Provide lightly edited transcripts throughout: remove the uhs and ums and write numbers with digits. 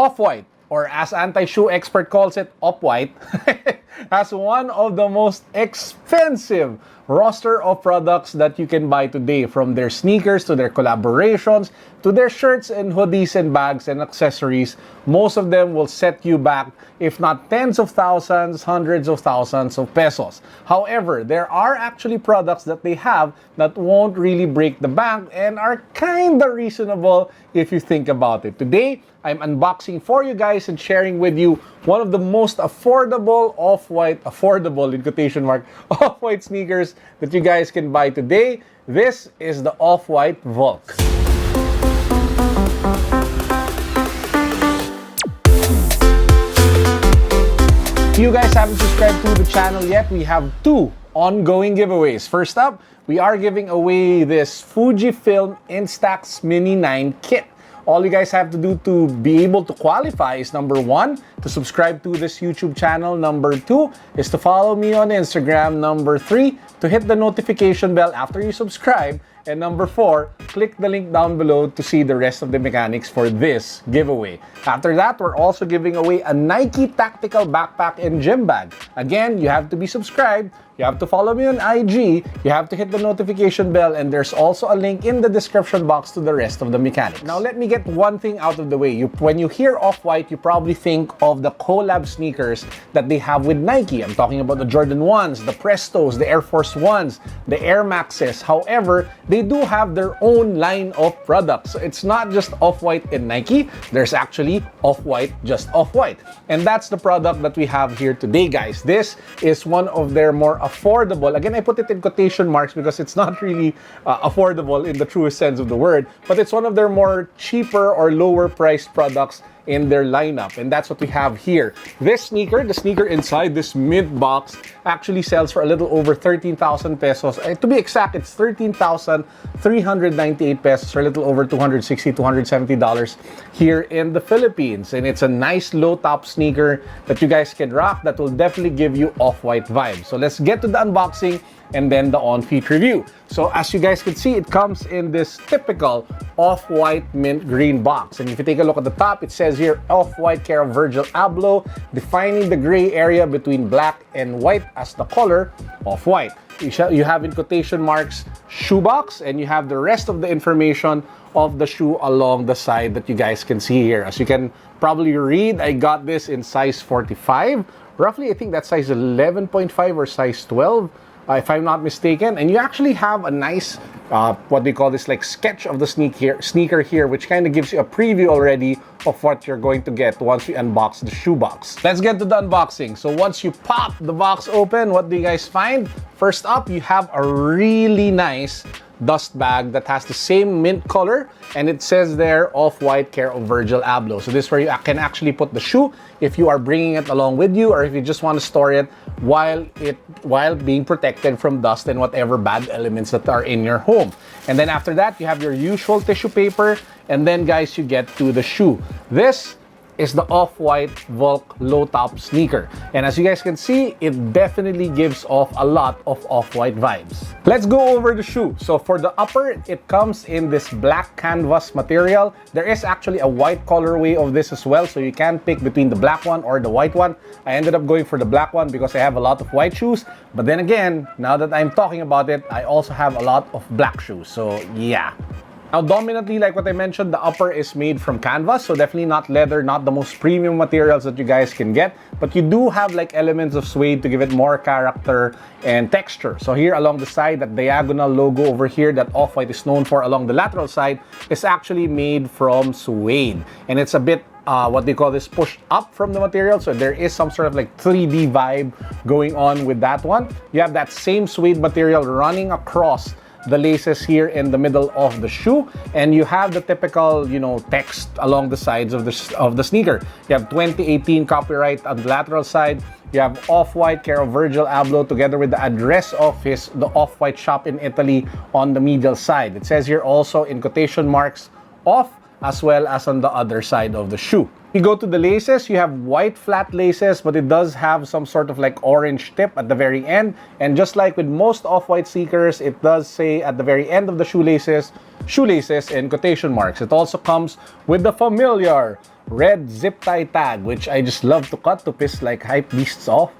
Off-White, or as anti-shoe expert calls it, OFF-WHITE, has one of the most expensive roster of products that you can buy today, from their sneakers to their collaborations to their shirts and hoodies and bags and accessories. Most of them will set you back, if not tens of thousands, hundreds of thousands of pesos. However, there are actually products that they have that won't really break the bank and are kinda reasonable if you think about it. Today, I'm unboxing for you guys and sharing with you one of the most affordable off-white, affordable in quotation mark, off-white sneakers that you guys can buy today. This is the OFF-WHITE Vulc. If you guys haven't subscribed to the channel yet, we have two ongoing giveaways. First up, we are giving away this Fujifilm Instax Mini 9 kit. All you guys have to do to be able to qualify is, number one, to subscribe to this YouTube channel. Number two is to follow me on Instagram. Number three, to hit the notification bell after you subscribe. And number four, click the link down below to see the rest of the mechanics for this giveaway. After that, we're also giving away a Nike tactical backpack and gym bag. Again, you have to be subscribed. You have to follow me on IG, you have to hit the notification bell, and there's also a link in the description box to the rest of the mechanics. Now, let me get one thing out of the way. When you hear Off-White, you probably think of the collab sneakers that they have with Nike. I'm talking about the Jordan 1s, the Prestos, the Air Force 1s, the Air Maxes. However, they do have their own line of products. So it's not just Off-White and Nike. There's actually Off-White, just Off-White. And that's the product that we have here today, guys. This is one of their more affordable. Again, I put it in quotation marks because it's not really affordable in the truest sense of the word, but it's one of their more cheaper or lower priced products in their lineup, and that's what we have here. This sneaker, the sneaker inside this mid box, actually sells for a little over 13,000 pesos. To be exact, it's 13,398 pesos, or a little over $260, $270 here in the Philippines. And it's a nice low top sneaker that you guys can rock that will definitely give you Off-White vibes. So let's get to the unboxing and then the on-feet review. So as you guys can see, it comes in this typical off-white mint green box. And if you take a look at the top, it says here, Off-White care of Virgil Abloh, defining the gray area between black and white as the color Off-White. You have in quotation marks shoebox, and you have the rest of the information of the shoe along the side that you guys can see here. As you can probably read, I got this in size 45. Roughly, I think that's size 11.5 or size 12. If I'm not mistaken. And you actually have a nice, what we call this, like sketch of the sneaker here, which kind of gives you a preview already of what you're going to get once we unbox the shoebox. Let's get to the unboxing. So once you pop the box open, what do you guys find? First up, you have a really nice dust bag that has the same mint color, and it says there, Off-White care of Virgil Abloh. So this is where you can actually put the shoe if you are bringing it along with you, or if you just want to store it while being protected from dust and whatever bad elements that are in your home. And then after that, you have your usual tissue paper, and then guys, you get to the shoe. This is the Off-White Vulc low top sneaker. And as you guys can see, it definitely gives off a lot of Off-White vibes. Let's go over the shoe. So for the upper, it comes in this black canvas material. There is actually a white colorway of this as well, so you can pick between the black one or the white one. I ended up going for the black one because I have a lot of white shoes. But then again, now that I'm talking about it, I also have a lot of black shoes. So yeah. Now, dominantly, like what I mentioned, the upper is made from canvas, so definitely not leather, not the most premium materials that you guys can get, but you do have like elements of suede to give it more character and texture. So here along the side, that diagonal logo over here that Off-White is known for along the lateral side is actually made from suede, and it's a bit what they call this pushed up from the material, so there is some sort of like 3D vibe going on with that one. You have that same suede material running across the laces here in the middle of the shoe, and you have the typical, you know, text along the sides of the sneaker. You have 2018 copyright on the lateral side. You have Off-White care of Virgil Abloh together with the address of the Off-White shop in Italy on the medial side. It says here also in quotation marks off, as well as on the other side of the shoe. You go to the laces, you have white flat laces, but it does have some sort of like orange tip at the very end. And just like with most Off-White sneakers, it does say at the very end of the shoelaces in quotation marks. It also comes with the familiar red zip tie tag, which I just love to cut to piss like hype beasts off.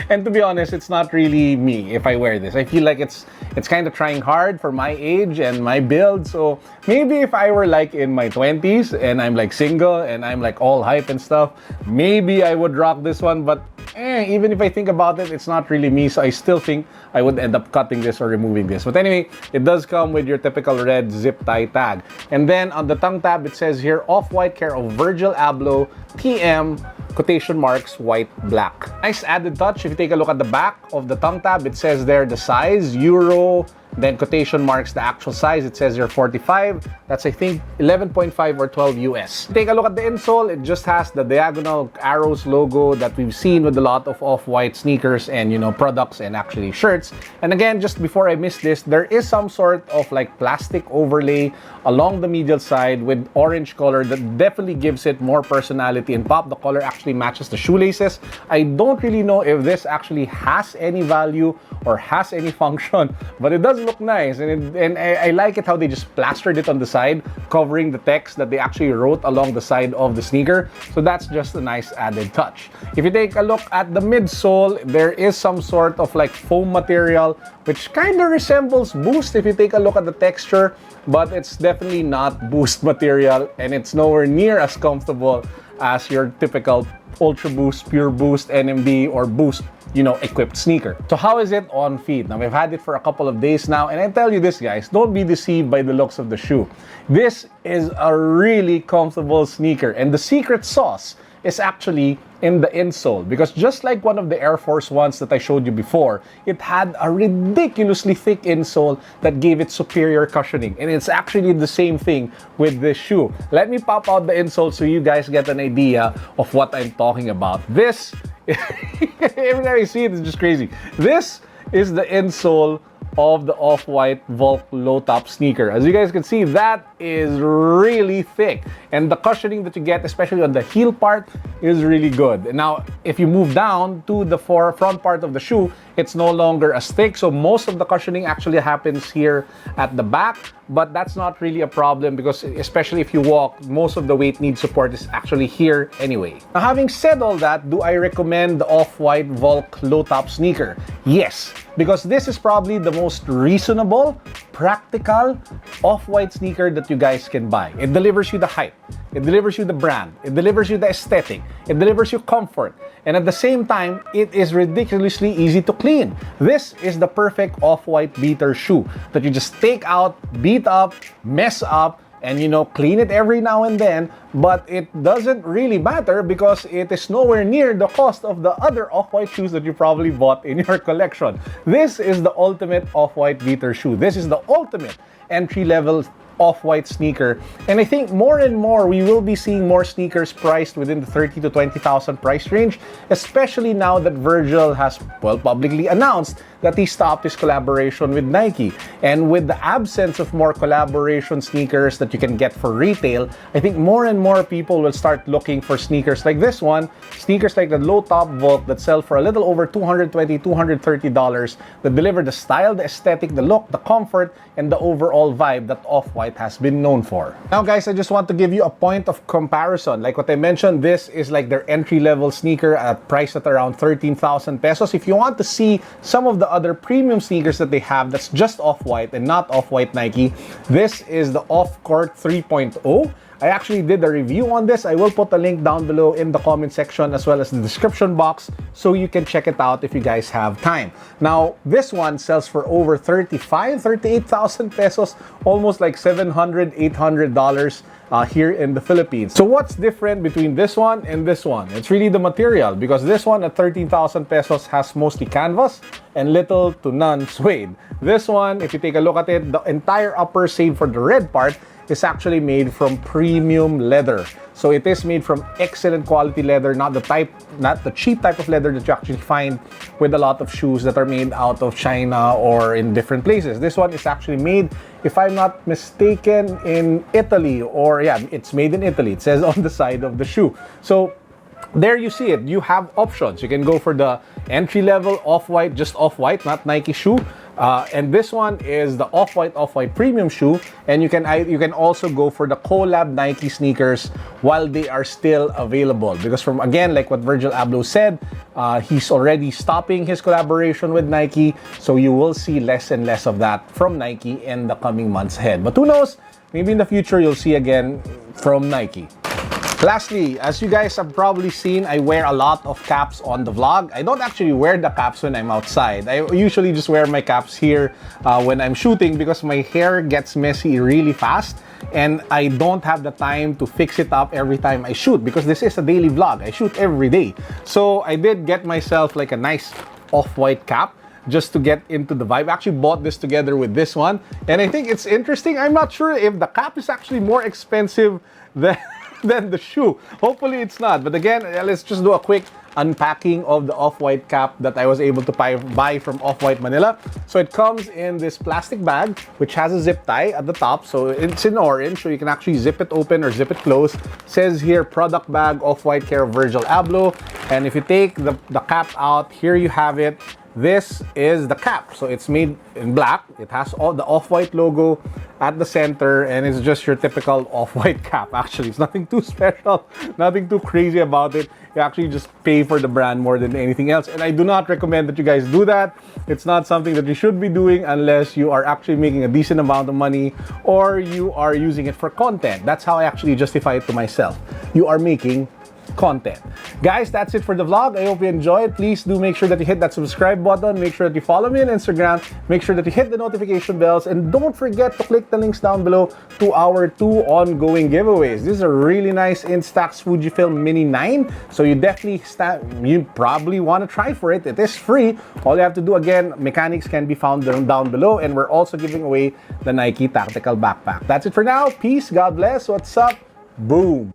And to be honest, it's not really me if I wear this. I feel like it's kind of trying hard for my age and my build. So maybe if I were like in my 20s and I'm like single and I'm like all hype and stuff, maybe I would rock this one. But even if I think about it, it's not really me. So I still think I would end up cutting this or removing this. But anyway, it does come with your typical red zip tie tag. And then on the tongue tab, it says here, Off-White care of Virgil Abloh, TM, quotation marks, white, black. Nice added touch. If you take a look at the back of the tongue tab, it says there the size, Euro, then quotation marks the actual size. It says here 45. That's, I think, 11.5 or 12 US. Take a look at the insole. It just has the diagonal arrows logo that we've seen with a lot of Off-White sneakers and, you know, products and actually shirts. And again, just before I miss this, there is some sort of like plastic overlay along the medial side with orange color that definitely gives it more personality and pop. The color actually matches the shoelaces. I don't really know if this actually has any value or has any function, but it does look nice, and I like it how they just plastered it on the side, covering the text that they actually wrote along the side of the sneaker. So that's just a nice added touch. If you take a look at the midsole, there is some sort of like foam material which kind of resembles Boost if you take a look at the texture, but it's definitely not Boost material, and it's nowhere near as comfortable as your typical Ultra Boost, Pure Boost, NMD, or Boost, you know, equipped sneaker. So how is it on feet? Now, we've had it for a couple of days now, and I tell you this, guys, don't be deceived by the looks of the shoe. This is a really comfortable sneaker, and the secret sauce is actually in the insole, because just like one of the Air Force Ones that I showed you before, it had a ridiculously thick insole that gave it superior cushioning, and it's actually the same thing with this shoe. Let me pop out the insole so you guys get an idea of what I'm talking about. This, every time I see it, it's just crazy. This is the insole of the Off-White Vulc Low Top sneaker. As you guys can see, that is really thick, and the cushioning that you get, especially on the heel part, is really good. And now, if you move down to the front part of the shoe, it's no longer as thick, so most of the cushioning actually happens here at the back, but that's not really a problem because especially if you walk, most of the weight need support is actually here anyway. Now, having said all that, do I recommend the Off-White Vulc Low Top sneaker? Yes, because this is probably the most reasonable, practical Off-White sneaker that you guys can buy. It delivers you the hype, it delivers you the brand, it delivers you the aesthetic, it delivers you comfort, and at the same time, it is ridiculously easy to clean. This is the perfect Off-White beater shoe that you just take out, beat up, mess up, and, you know, clean it every now and then, but it doesn't really matter because it is nowhere near the cost of the other Off-White shoes that you probably bought in your collection. This is the ultimate Off-White beater shoe. This is the ultimate entry-level Off-White sneaker, and I think more and more we will be seeing more sneakers priced within the 30 to 20,000 price range, especially now that Virgil has, well, publicly announced that he stopped his collaboration with Nike. And with the absence of more collaboration sneakers that you can get for retail, I think more and more people will start looking for sneakers like this one, sneakers like the Low Top Vulc that sell for a little over $220, $230, that deliver the style, the aesthetic, the look, the comfort, and the overall vibe that Off-White has been known for. Now, guys, I just want to give you a point of comparison. Like what I mentioned, this is like their entry-level sneaker at priced at around 13,000 pesos. If you want to see some of the other premium sneakers that they have that's just Off-White and not Off-White Nike, this is the Off-Court 3.0. I actually did a review on this. I will put a link down below in the comment section as well as the description box so you can check it out if you guys have time. Now, this one sells for over 38,000 pesos, almost like $700, $800 here in the Philippines. So what's different between this one and this one? It's really the material, because this one at 13,000 pesos has mostly canvas and little to none suede. This one, if you take a look at it, the entire upper, save for the red part, is actually made from premium leather. So it is made from excellent quality leather, not the cheap type of leather that you actually find with a lot of shoes that are made out of China or in different places. This one is actually made, if I'm not mistaken, in Italy, or yeah, it's made in Italy. It says on the side of the shoe. So there you see it. You have options. You can go for the entry-level Off-White, just Off-White, not Nike shoe. And this one is the Off-White Premium shoe, and you can also go for the collab Nike sneakers while they are still available, because from, again, like what Virgil Abloh said, he's already stopping his collaboration with Nike, so you will see less and less of that from Nike in the coming months ahead. But who knows, maybe in the future you'll see again from Nike. Lastly, as you guys have probably seen, I wear a lot of caps on the vlog. I don't actually wear the caps when I'm outside. I usually just wear my caps here when I'm shooting, because my hair gets messy really fast and I don't have the time to fix it up every time I shoot, because this is a daily vlog. I shoot every day. So I did get myself like a nice off-white cap just to get into the vibe. I actually bought this together with this one, and I think it's interesting. I'm not sure if the cap is actually more expensive than the shoe. Hopefully it's not. But again, let's just do a quick unpacking of the off-white cap that I was able to buy from OFF-WHITE Manila. So it comes in this plastic bag, which has a zip tie at the top. So it's in orange, so you can actually zip it open or zip it closed. It says here, product bag, Off-White Care, Virgil Abloh. And if you take the cap out, here you have it. This is the cap. So it's made in black. It has all the Off-White logo at the center, and it's just your typical Off-White cap. Actually, it's nothing too special, nothing too crazy about it. You actually just pay for the brand more than anything else. And I do not recommend that you guys do that. It's not something that you should be doing unless you are actually making a decent amount of money or you are using it for content. That's how I actually justify it to myself. You are making content. Guys, that's it for the vlog. I hope you enjoyed. Please do make sure that you hit that subscribe button. Make sure that you follow me on Instagram. Make sure that you hit the notification bells. And don't forget to click the links down below to our 2 ongoing giveaways. This is a really nice Instax Fujifilm Mini 9. So you probably want to try for it. It is free. All you have to do, again, mechanics can be found down below. And we're also giving away the Nike Tactical Backpack. That's it for now. Peace. God bless. What's up? Boom.